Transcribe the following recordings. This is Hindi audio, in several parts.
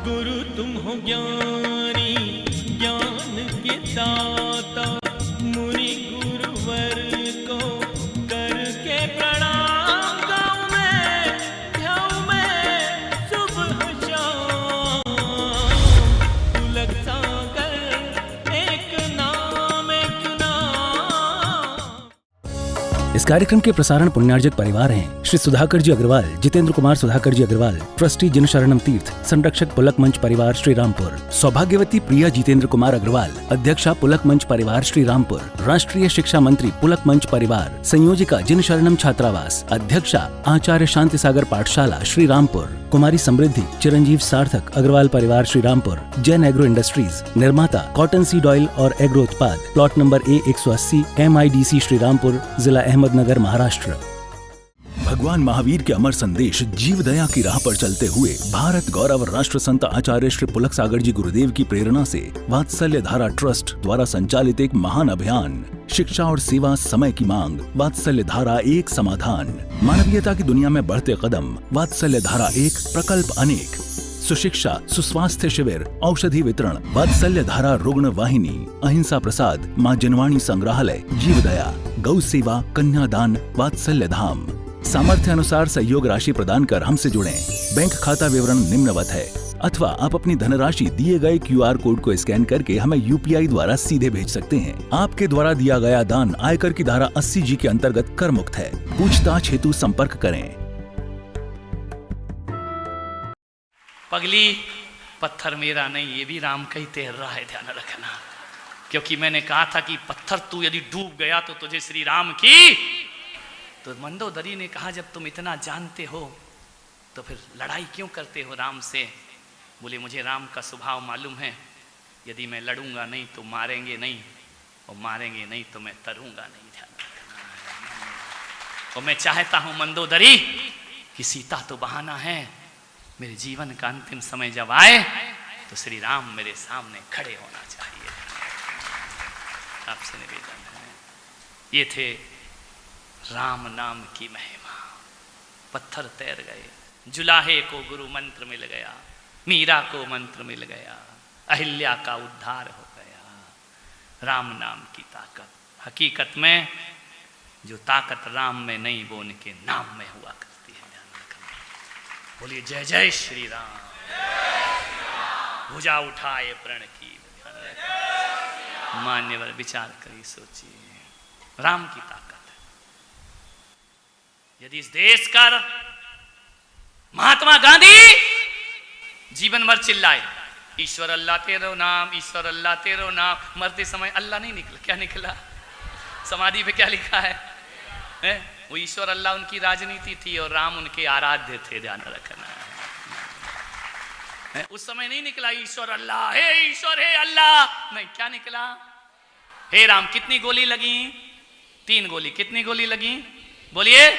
गुरु तुम हो ज्ञानी ज्ञान के दाता, मुनि गुरुवर को करके प्रणाम गाऊं मैं, ध्याऊं मैं सुबह शाम। पुलक सागर एक नाम एक नाम। इस कार्यक्रम के प्रसारण पुण्यार्जक परिवार हैं श्री सुधाकर जी अग्रवाल, जितेंद्र कुमार सुधाकर जी अग्रवाल, ट्रस्टी जिन शरणम तीर्थ, संरक्षक पुलक मंच परिवार श्री रामपुर, सौभाग्यवती प्रिया जितेंद्र कुमार अग्रवाल, अध्यक्षा पुलक मंच परिवार श्री रामपुर, राष्ट्रीय शिक्षा मंत्री पुलक मंच परिवार, संयोजिका जिन शरणम छात्रावास, अध्यक्षा आचार्य शांति सागर पाठशाला श्री रामपुर, कुमारी समृद्धि चिरंजीव सार्थक अग्रवाल परिवार श्री रामपुर, जैन एग्रो इंडस्ट्रीज, निर्माता कॉटन सीड ऑयल और एग्रो उत्पाद, plot number A180, MIDC Shri Rampur, जिला अहमदनगर, महाराष्ट्र। भगवान महावीर के अमर संदेश जीव दया की राह पर चलते हुए भारत गौरव राष्ट्र संत आचार्य श्री पुलक सागर जी गुरुदेव की प्रेरणा से वात्सल्य धारा ट्रस्ट द्वारा संचालित एक महान अभियान, शिक्षा और सेवा समय की मांग, वात्सल्य धारा एक समाधान, मानवीयता की दुनिया में बढ़ते कदम, वात्सल्य धारा एक प्रकल्प अनेक, सुशिक्षा सुस्वास्थ्य शिविर, औषधि वितरण, वात्सल्य धारा रुग्ण वाहिनी, अहिंसा प्रसाद, माँ जनवाणी संग्रहालय, जीव दया, गौ सेवा, कन्यादान, वात्सल्य धाम। सामर्थ्य अनुसार सहयोग राशि प्रदान कर हमसे जुड़ें। बैंक खाता विवरण निम्नवत है, अथवा आप अपनी धनराशि दिए गए QR कोड को स्कैन करके हमें UPI द्वारा सीधे भेज सकते हैं। आपके द्वारा दिया गया दान आयकर की धारा 80G के अंतर्गत कर मुक्त है। पूछताछ हेतु संपर्क करें। पगली पत्थर मेरा नहीं, ये भी राम का ही तैर रहा है, ध्यान रखना। क्योंकि मैंने कहा था कि पत्थर तू यदि डूब गया तो तुझे श्री राम की। तो मंदोदरी ने कहा जब तुम इतना जानते हो तो फिर लड़ाई क्यों करते हो राम से? बोले मुझे राम का स्वभाव मालूम है, यदि मैं लड़ूंगा नहीं तो मारेंगे नहीं, और मारेंगे नहीं तो मैं तरूंगा नहीं, ध्यान रखना। और मैं चाहता हूं मंदोदरी कि सीता तो बहाना है, मेरे जीवन का अंतिम समय जब आए तो श्री राम मेरे सामने खड़े होना चाहिए। आपसे निवेदन है। ये थे राम नाम की महिमा। पत्थर तैर गए, जुलाहे को गुरु मंत्र मिल गया, मीरा को मंत्र मिल गया, अहिल्या का उद्धार हो गया। राम नाम की ताकत, हकीकत में जो ताकत राम में नहीं वो उनके नाम में हुआ करती है, ध्यान रखना। बोलिए जय जय श्री राम। भुजा उठाए प्रण की, मान्यवर विचार करिए, सोचिए। राम की ताकत यदि इस देश का महात्मा गांधी जीवन भर चिल्लाए ईश्वर अल्लाह तेरो नाम, ईश्वर अल्लाह तेरो नाम, मरते समय अल्लाह नहीं निकला, क्या निकला? समाधि पे क्या लिखा है? वो ईश्वर अल्लाह उनकी राजनीति थी और राम उनके आराध्य थे, ध्यान रखना। उस समय नहीं निकला ईश्वर अल्लाह, हे ईश्वर हे अल्लाह, नहीं, क्या निकला? हे राम। कितनी गोली लगी? 3 गोली। कितनी गोली लगी? बोलिए।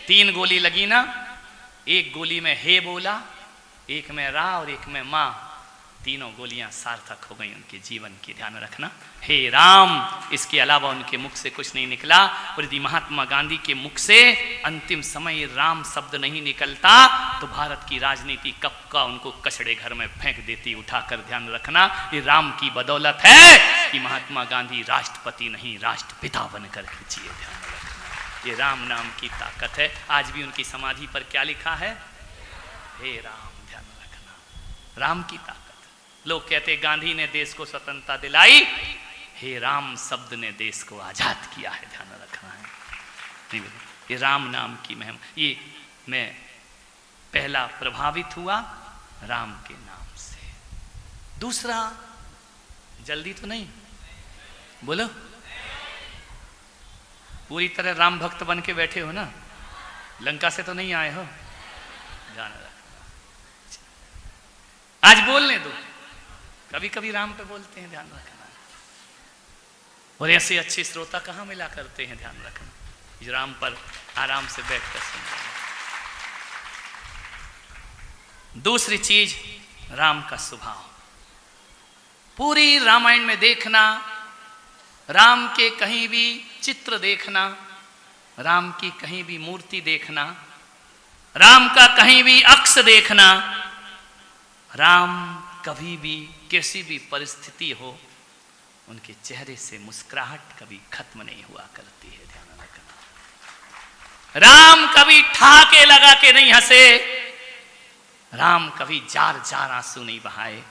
3 गोली लगी ना। एक गोली में हे बोला, एक में रा और एक में मां। तीनों गोलियां सार्थक हो गई उनके जीवन की, ध्यान रखना। हे राम, इसके अलावा उनके मुख से कुछ नहीं निकला। और यदि महात्मा गांधी के मुख से अंतिम समय राम शब्द नहीं निकलता तो भारत की राजनीति कब का उनको कचड़े घर में फेंक देती, उठाकर, ध्यान रखना। ये राम की बदौलत है कि महात्मा गांधी राष्ट्रपति नहीं राष्ट्रपिता बनकर के जिए, ध्यान रखना। ये राम नाम की ताकत है। आज भी उनकी समाधि पर क्या लिखा है? हे राम, ध्यान रखना। राम की ताकत। लोग कहते गांधी ने देश को स्वतंत्रता दिलाई, हे राम शब्द ने देश को आजाद किया है, ध्यान रखना है। ये राम नाम की महिमा। ये मैं पहला प्रभावित हुआ राम के नाम से। दूसरा, जल्दी तो नहीं बोलो, पूरी तरह राम भक्त बन के बैठे हो ना, लंका से तो नहीं आए हो, ध्यान रखना। आज बोलने दो, कभी कभी राम पे बोलते हैं, ध्यान रखना। और ऐसे अच्छे श्रोता कहाँ मिला करते हैं, ध्यान रखना, जो राम पर आराम से बैठकर सुनते हैं। दूसरी चीज, राम का स्वभाव। पूरी रामायण में देखना, राम के कहीं भी चित्र देखना, राम की कहीं भी मूर्ति देखना, राम का कहीं भी अक्ष देखना, राम कभी भी कैसी भी परिस्थिति हो, उनके चेहरे से मुस्कुराहट कभी खत्म नहीं हुआ करती है, ध्यान रखना। राम कभी ठाके लगा के नहीं हंसे, राम कभी जार जार आंसू नहीं बहाए।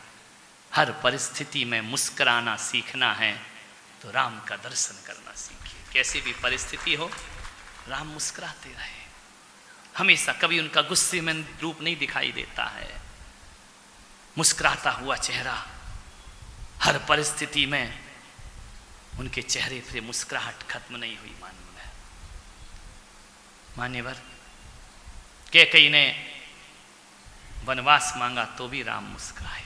हर परिस्थिति में मुस्कुराना सीखना है तो राम का दर्शन करना सीखिए। कैसी भी परिस्थिति हो, राम मुस्कुराते रहे हमेशा, कभी उनका गुस्से में रूप नहीं दिखाई देता है। मुस्कुराता हुआ चेहरा, हर परिस्थिति में उनके चेहरे से मुस्कुराहट खत्म नहीं हुई। मान्यवर, कैकेयी ने वनवास मांगा तो भी राम मुस्कुराए।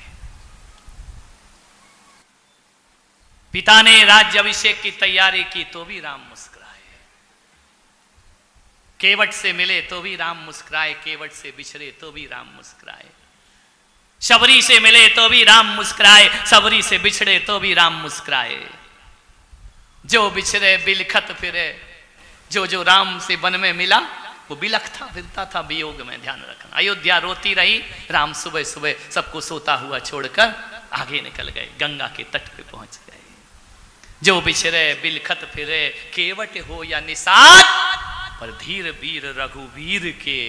पिता ने राज्य अभिषेक की तैयारी की तो भी राम मुस्कुराए। केवट से मिले तो भी राम मुस्कुराए, केवट से बिछड़े तो भी राम मुस्कुराए। शबरी से मिले तो भी राम मुस्कुराए, शबरी से बिछड़े तो भी राम मुस्कुराए। जो बिछड़े बिलखत फिरे, जो जो राम से वन में मिला वो बिलखता फिरता था वियोग में, ध्यान रखना। अयोध्या रोती रही, राम सुबह सुबह सबको सोता हुआ छोड़कर आगे निकल गए, गंगा के तट पे पहुंच गए। जो बिछड़े बिलखत फिरे, केवट हो या निषाद, पर धीर वीर रघुवीर के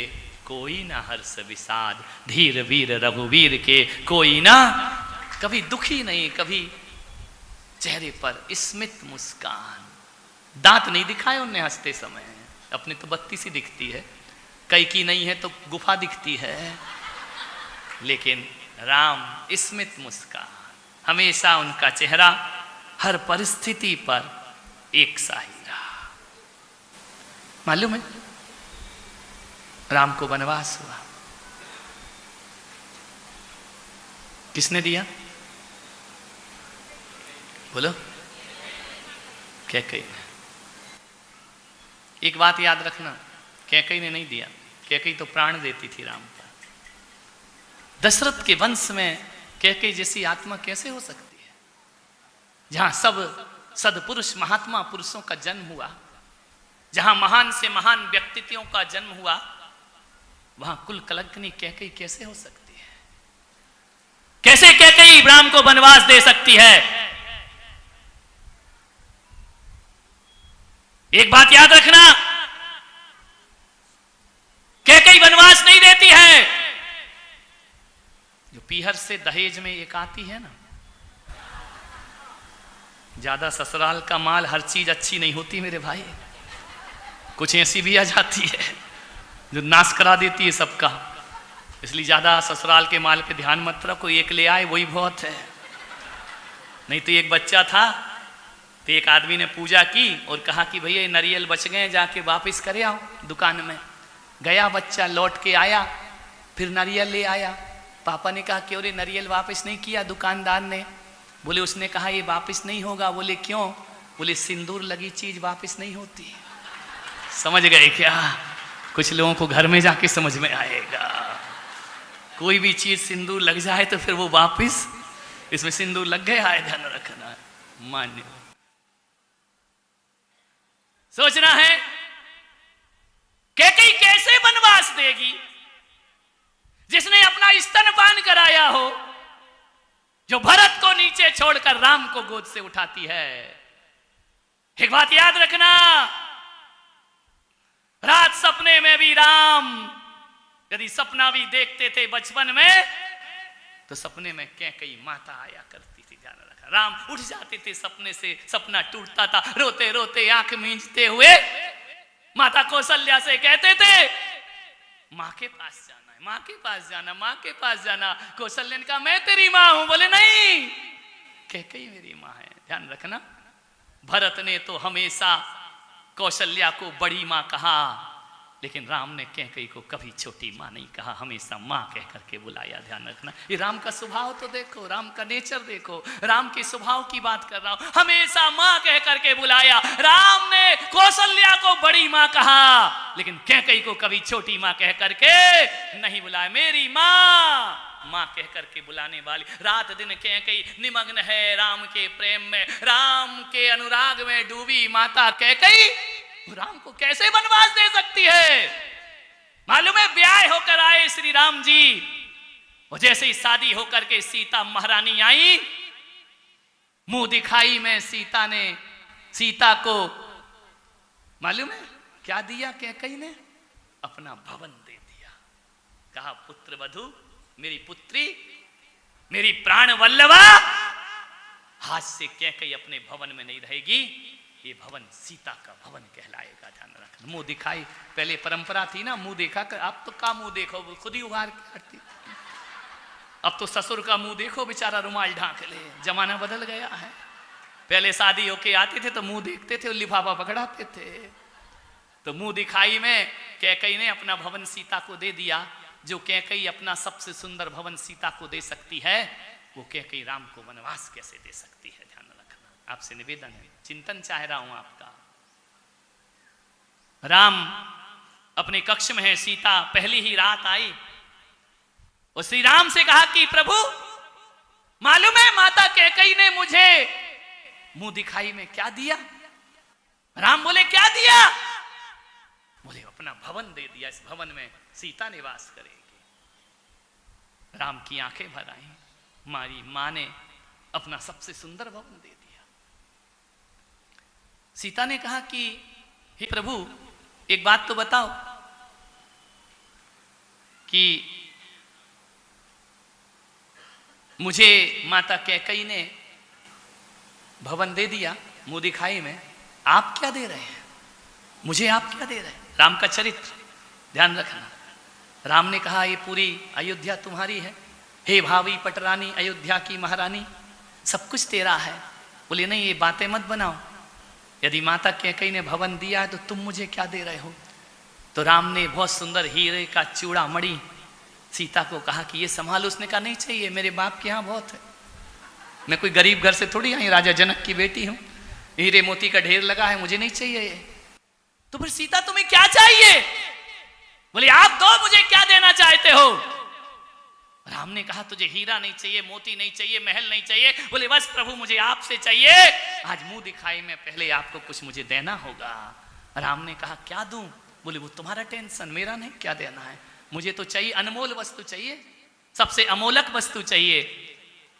कोई ना हर्ष विषाद। धीर वीर रघुवीर के कोई ना, कभी दुखी नहीं, कभी चेहरे पर स्मित मुस्कान। दांत नहीं दिखाए उन्हें हंसते समय, अपनी तो बत्ती सी दिखती है, कई की नहीं है तो गुफा दिखती है, लेकिन राम स्मित मुस्कान, हमेशा उनका चेहरा हर परिस्थिति पर एक सा ही रहा। मालूम है, राम को वनवास हुआ, किसने दिया? बोलो। कैकेयी ने। एक बात याद रखना, कैकेयी ने नहीं दिया, कैकेयी तो प्राण देती थी राम पर। दशरथ के वंश में कैकेयी जैसी आत्मा कैसे हो सकती है? जहां सब सदपुरुष महात्मा पुरुषों का जन्म हुआ, जहां महान से महान व्यक्तित्वों का जन्म हुआ, वहां कुल कलंकनी कैकेयी कैसे हो सकती है? कैसे कैकेयी राम को वनवास दे सकती है? एक बात याद रखना, कैकेयी वनवास नहीं देती है। जो पीहर से दहेज में एक आती है ना, ज्यादा ससुराल का माल, हर चीज अच्छी नहीं होती मेरे भाई, कुछ ऐसी भी आ जाती है जो नाश करा देती है सबका। इसलिए ज्यादा ससुराल के माल पे ध्यान मत रखो, एक ले आए वही बहुत है। नहीं तो एक बच्चा था, तो एक आदमी ने पूजा की और कहा कि भैया ये नारियल बच गए, जाके वापस करे आओ दुकान में। गया बच्चा, लौट के आया, फिर नारियल ले आया। पापा ने कहा क्यों रे नारियल वापस नहीं किया? दुकानदार ने बोले, उसने कहा ये वापस नहीं होगा। बोले क्यों? बोले सिंदूर लगी चीज वापस नहीं होती। समझ गए क्या? कुछ लोगों को घर में जाके समझ में आएगा। कोई भी चीज सिंदूर लग जाए तो फिर वो वापस, इसमें सिंदूर लग गया है, ध्यान रखना। मान्य सोचना है कैकेयी कैसे वनवास देगी जिसने अपना स्तनपान कराया हो, जो भरत को नीचे छोड़कर राम को गोद से उठाती है। एक बात याद रखना, रात सपने में भी राम यदि सपना भी देखते थे बचपन में, तो सपने में कैकेयी माता आया करती थी, ध्यान रखा। राम उठ जाते थे सपने से, सपना टूटता था, रोते रोते आंख मींचते हुए माता कौशल्या से कहते थे माँ के पास जाना है, माँ के पास जाना, माँ के पास जाना। कौशल्या ने कहा मैं तेरी माँ हूं। बोले नहीं, कैकेयी मेरी माँ है, ध्यान रखना। भरत ने तो हमेशा कौशल्या को बड़ी माँ कहा, लेकिन राम ने कैकेयी को कभी छोटी माँ नहीं कहा, हमेशा माँ कह करके बुलाया, ध्यान रखना। ये राम का स्वभाव तो देखो, राम का नेचर देखो, राम के स्वभाव की बात कर रहा हूं। हमेशा माँ कह करके बुलाया। राम ने कौशल्या को बड़ी माँ कहा, लेकिन कैकेयी को कभी छोटी माँ कह करके नहीं बुलाया। मेरी माँ, माँ कह करके बुलाने वाली। रात दिन कैकेयी निमग्न है राम के प्रेम में, राम के अनुराग में डूबी माता कैकेयी राम को कैसे वनवास दे सकती है? मालूम है, ब्याह होकर आए श्री राम जी, और जैसे ही शादी होकर के सीता महारानी आई, मुंह दिखाई में सीता ने सीता को मालूम है क्या दिया? कैकई ने अपना भवन दे दिया। कहा पुत्र वधू, मेरी पुत्री, मेरी प्राण वल्लभा, हाथ से कैकई अपने भवन में नहीं रहेगी, ये भवन सीता का भवन कहलाएगा, ध्यान रखना। मुंह दिखाई पहले परंपरा थी ना, मुंह देखा कर, अब तो का मुंह देखो, खुद ही उभार के हटती। अब तो ससुर का मुंह देखो, बेचारा रुमाल ढांक ले, जमाना बदल गया है। पहले शादी होके आते थे तो मुंह देखते थे और लिफाफा पकड़ाते थे। तो मुंह दिखाई में कैकई ने अपना भवन सीता को दे दिया। जो कैकई अपना सबसे सुंदर भवन सीता को दे सकती है, वो कैकई राम को वनवास कैसे दे सकती है, ध्यान रखना। आपसे निवेदन है, चिंतन चाह रहा हूं आपका। राम अपने कक्ष में है, सीता पहली ही रात आई और श्री राम से कहा कि प्रभु मालूम है माता कैकई ने मुझे मुंह दिखाई में क्या दिया? राम बोले क्या दिया? बोले अपना भवन दे दिया, इस भवन में सीता निवास करेगी। राम की आंखें भर आई, मारी मां ने अपना सबसे सुंदर भवन दे दिया। सीता ने कहा कि हे प्रभु एक बात तो बताओ कि मुझे माता कैकई ने भवन दे दिया मुंह दिखाई में, आप क्या दे रहे हैं मुझे? आप क्या दे रहे हैं? राम का चरित्र ध्यान रखना। राम ने कहा ये पूरी अयोध्या तुम्हारी है, हे भावी पटरानी, अयोध्या की महारानी, सब कुछ तेरा है। बोले नहीं, ये बातें मत बनाओ, यदि माता कैकई ने भवन दिया है तो तुम मुझे क्या दे रहे हो? तो राम ने बहुत सुंदर हीरे का चूड़ा मणि सीता को कहा कि ये संभालो। उसने कहा नहीं चाहिए, मेरे बाप के यहाँ बहुत है, मैं कोई गरीब घर से थोड़ी आई, राजा जनक की बेटी हूं, हीरे मोती का ढेर लगा है, मुझे नहीं चाहिए ये। तो फिर सीता तुम्हें क्या चाहिए? बोले आप दो, मुझे क्या देना चाहते हो? राम ने कहा तुझे हीरा नहीं चाहिए, मोती नहीं चाहिए, महल नहीं चाहिए। बोले बस प्रभु मुझे आपसे चाहिए, आज मुंह दिखाई में पहले आपको कुछ मुझे देना होगा। राम ने कहा क्या दूं? बोले वो तुम्हारा टेंशन, मेरा नहीं, क्या देना है, मुझे तो चाहिए अनमोल वस्तु चाहिए, सबसे अमोलक वस्तु चाहिए।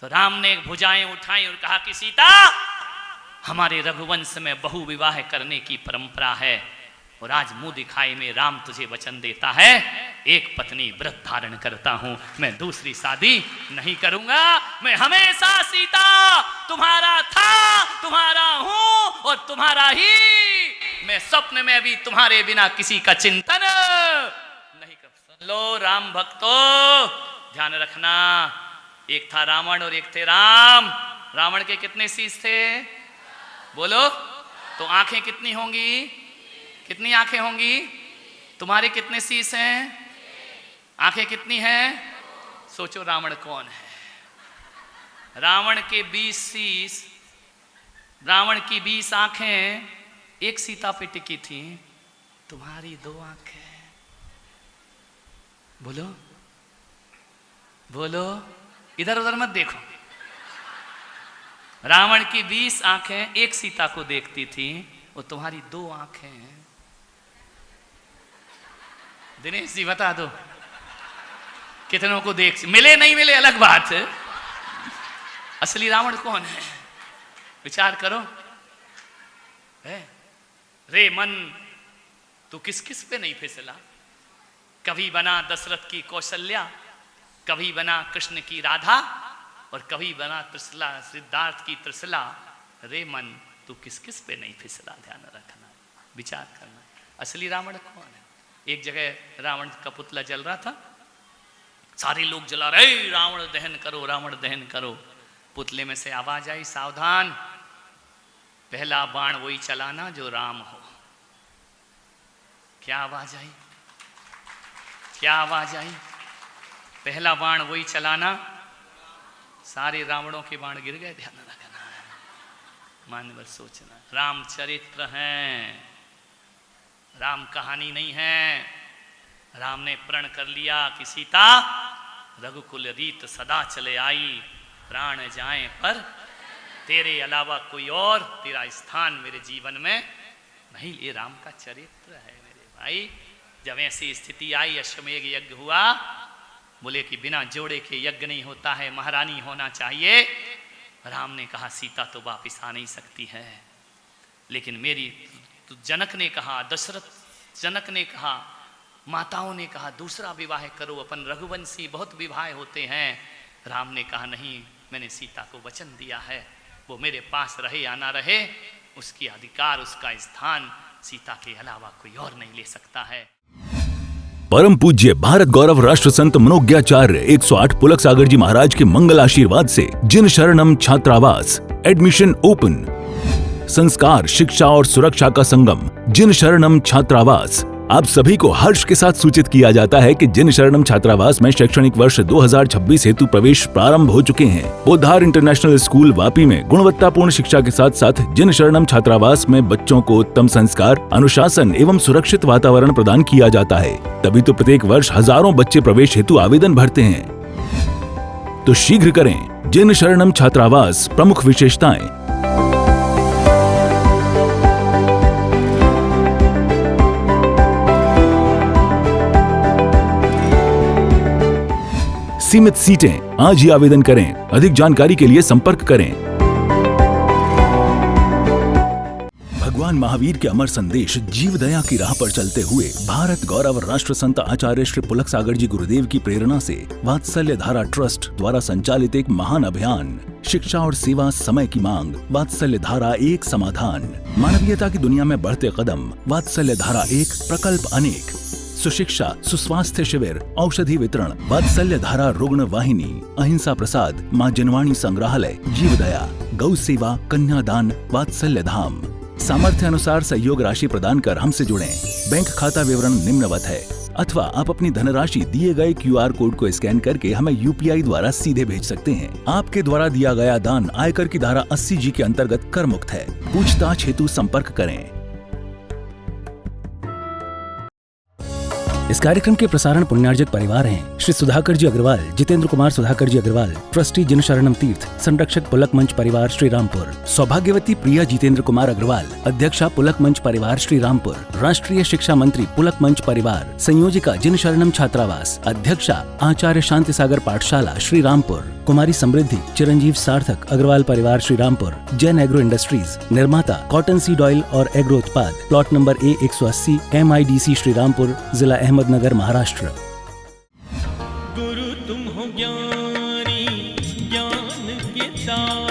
तो राम ने भुजाएं उठाई और कहा कि सीता हमारे रघुवंश में बहु विवाह करने की परंपरा है, और आज मुंह दिखाई में राम तुझे वचन देता है एक पत्नी व्रत धारण करता हूं, मैं दूसरी शादी नहीं करूंगा, मैं हमेशा सीता तुम्हारा था, तुम्हारा हूं और तुम्हारा ही, मैं स्वप्न में भी तुम्हारे बिना किसी का चिंतन नहीं कर। सुन लो राम भक्तों, ध्यान रखना, एक था रावण और एक थे राम। रावण के कितने शीश थे? बोलो। तो आंखें कितनी होंगी? कितनी आंखें होंगी? तुम्हारे कितने शीश हैं? आंखें कितनी हैं? सोचो रावण कौन है? रावण के 20 शीश, रावण की 20 आंखें एक सीता पे टिकी थी, तुम्हारी 2 आंखें। बोलो बोलो, इधर उधर मत देखो। रावण की 20 आंखें एक सीता को देखती थी, और तुम्हारी 2 आंखें हैं। दिनेश जी बता दो कितनों को देख, मिले नहीं मिले अलग बात है, असली रावण कौन है? विचार करो। है रे मन, तू किस किस पे नहीं फिसला? कभी बना दशरथ की कौशल्या, कभी बना कृष्ण की राधा, और कभी बना त्रिशला सिद्धार्थ की त्रिशला। रे मन, तू किस किस पे नहीं फिसला? ध्यान रखना, विचार करना, असली रावण कौन है? एक जगह रावण का पुतला जल रहा था, सारे लोग जला रहे, रावण दहन करो, रावण दहन करो। पुतले में से आवाज आई, सावधान, पहला बाण वही चलाना जो राम हो। क्या आवाज आई? क्या आवाज आई? पहला बाण वही चलाना। सारे रावणों के बाण गिर गए। ध्यान रखना है, मानवर सोचना, राम चरित्र हैं, राम कहानी नहीं है। राम ने प्रण कर लिया कि सीता रघुकुल रीत सदा चले आई, प्राण जाए पर तेरे अलावा कोई और तेरा स्थान मेरे जीवन में नहीं। ये राम का चरित्र है मेरे भाई। जब ऐसी स्थिति आई, अश्वमेघ यज्ञ हुआ, बोले कि बिना जोड़े के यज्ञ नहीं होता है, महारानी होना चाहिए। राम ने कहा सीता तो वापिस आ नहीं सकती है, लेकिन मेरी तो जनक ने कहा, दशरथ जनक ने कहा, माताओं ने कहा दूसरा विवाह करो, अपन रघुवंशी बहुत विवाह होते हैं। राम ने कहा नहीं, मैंने सीता को वचन दिया है, वो मेरे पास रहे या ना रहे, उसकी अधिकार, उसका स्थान सीता के अलावा कोई और नहीं ले सकता है। परम पूज्य भारत गौरव राष्ट्र संत मनोज्ञाचार्य 108 पुलक सागर जी महाराज के मंगल आशीर्वाद से जिन शरणम छात्रावास, एडमिशन ओपन। संस्कार, शिक्षा और सुरक्षा का संगम जिन शरणम छात्रावास। आप सभी को हर्ष के साथ सूचित किया जाता है कि जिन शरणम छात्रावास में शैक्षणिक वर्ष 2026 हेतु प्रवेश प्रारंभ हो चुके हैं। बोधार इंटरनेशनल स्कूल वापी में गुणवत्तापूर्ण शिक्षा के साथ साथ जिन शरणम छात्रावास में बच्चों को उत्तम संस्कार, अनुशासन एवं सुरक्षित वातावरण प्रदान किया जाता है। तभी तो प्रत्येक वर्ष हजारों बच्चे प्रवेश हेतु आवेदन भरते हैं। तो शीघ्र करें। जिन शरणम छात्रावास, प्रमुख विशेषताएं। सीमित सीटें, आज ही आवेदन करें। अधिक जानकारी के लिए संपर्क करें। भगवान महावीर के अमर संदेश जीव दया की राह पर चलते हुए भारत गौरव राष्ट्र संत आचार्य श्री पुलक सागर जी गुरुदेव की प्रेरणा से वात्सल्य धारा ट्रस्ट द्वारा संचालित एक महान अभियान, शिक्षा और सेवा समय की मांग, वात्सल्य धारा एक समाधान। मानवीयता की दुनिया में बढ़ते कदम, वात्सल्य धारा एक प्रकल्प अनेक। सुशिक्षा, सुस्वास्थ्य शिविर, औषधि वितरण, वात्सल्य धारा रुग्ण वाहिनी, अहिंसा प्रसाद, माँ जनवाणी संग्रहालय, जीव दया, गौ सेवा, कन्यादान, वात्सल्य धाम। सामर्थ्य अनुसार सहयोग राशि प्रदान कर हमसे जुड़ें। बैंक खाता विवरण निम्नवत है, अथवा आप अपनी धनराशि दिए गए QR कोड को स्कैन करके हमें UPI द्वारा सीधे भेज सकते हैं। आपके द्वारा दिया गया दान आयकर की धारा 80G के अंतर्गत कर मुक्त है। पूछताछ हेतु संपर्क करें। इस कार्यक्रम के प्रसारण पुण्यार्जक परिवार हैं श्री सुधाकर जी अग्रवाल, जितेंद्र कुमार सुधाकर जी अग्रवाल, ट्रस्टी जिन शरणम तीर्थ, संरक्षक पुलक मंच परिवार श्री रामपुर, सौभाग्यवती प्रिया जितेंद्र कुमार अग्रवाल, अध्यक्षा पुलक मंच परिवार श्री रामपुर, राष्ट्रीय शिक्षा मंत्री पुलक मंच परिवार, संयोजिका जिन शरणम छात्रावास, अध्यक्षा आचार्य शांति सागर पाठशाला श्री रामपुर, कुमारी समृद्धि चिरंजीव सार्थक अग्रवाल परिवार श्री रामपुर, जैन एग्रो इंडस्ट्रीज, निर्माता कॉटन सीड ऑयल और एग्रो उत्पाद, plot number A180 MIDC Shri Rampur, जिला अहमदनगर, महाराष्ट्र। गुरु तुम हो ज्ञानी, ज्ञान के दाता।